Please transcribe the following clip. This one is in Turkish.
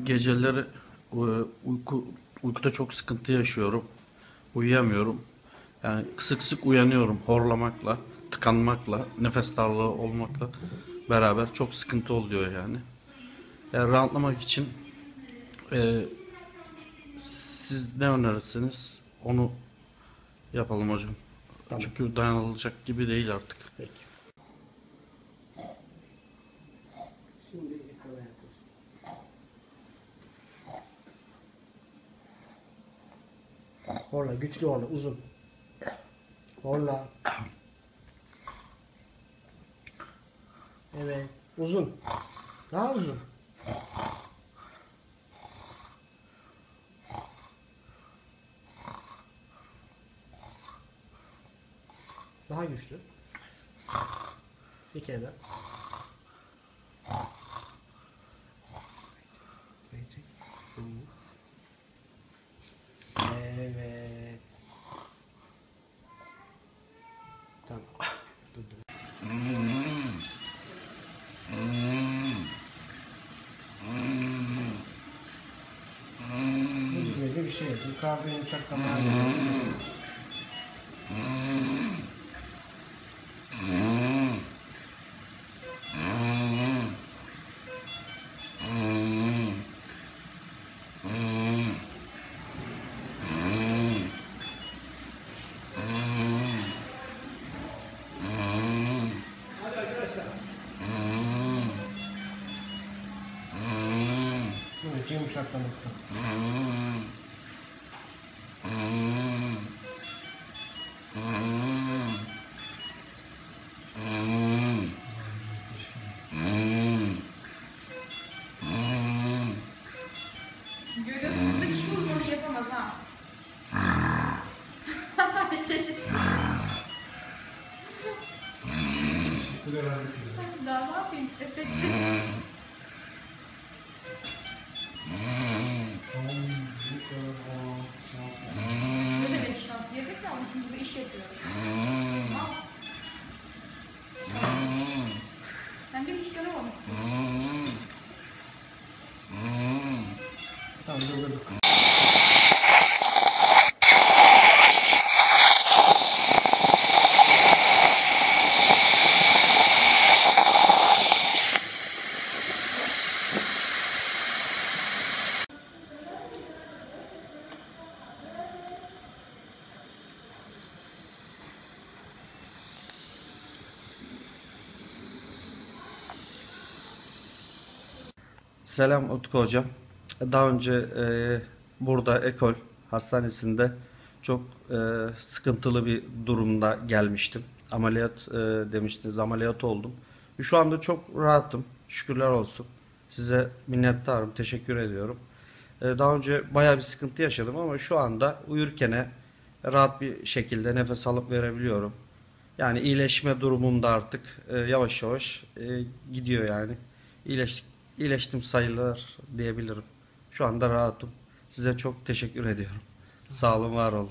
Geceleri uykuda çok sıkıntı yaşıyorum. Uyuyamıyorum. Yani sık sık uyanıyorum horlamakla, tıkanmakla, nefes darlığı olmakla beraber çok sıkıntı oluyor yani. Yani rahatlamak için e, siz ne önerirsiniz? Onu yapalım hocam. Tamam. Çünkü dayanılacak gibi değil artık. Peki. Şimdi ekrana yapıyoruz. Horla, güçlü horla, uzun. Horla. Evet, uzun. Daha uzun. Daha güçlü. Bir kere daha. Evet. Tamam. Dur. Bu düzeyde bir şey yok. Yukarıda yumuşak damar geliyor. Evet, yumuşaklamakta. Görüyorsunuz da hiç bunu yapamaz ha. Bir çeşit. Daha ne yapayım? Efekti. Ne demek şans? Gerizekalı mısın? Burada iş yapıyoruz. Al. Sen bir hiç tanımamışsın. Tamam, dur. Selam Utku hocam. Daha önce burada Ekol Hastanesi'nde çok sıkıntılı bir durumda gelmiştim. Ameliyat demiştiniz, ameliyat oldum. Şu anda çok rahatım. Şükürler olsun. Size minnettarım, teşekkür ediyorum. Daha önce bayağı bir sıkıntı yaşadım ama şu anda uyurken rahat bir şekilde nefes alıp verebiliyorum. Yani iyileşme durumunda artık yavaş yavaş gidiyor yani. İyileştim sayılır diyebilirim. Şu anda rahatım. Size çok teşekkür ediyorum. Sağ olun, var olun.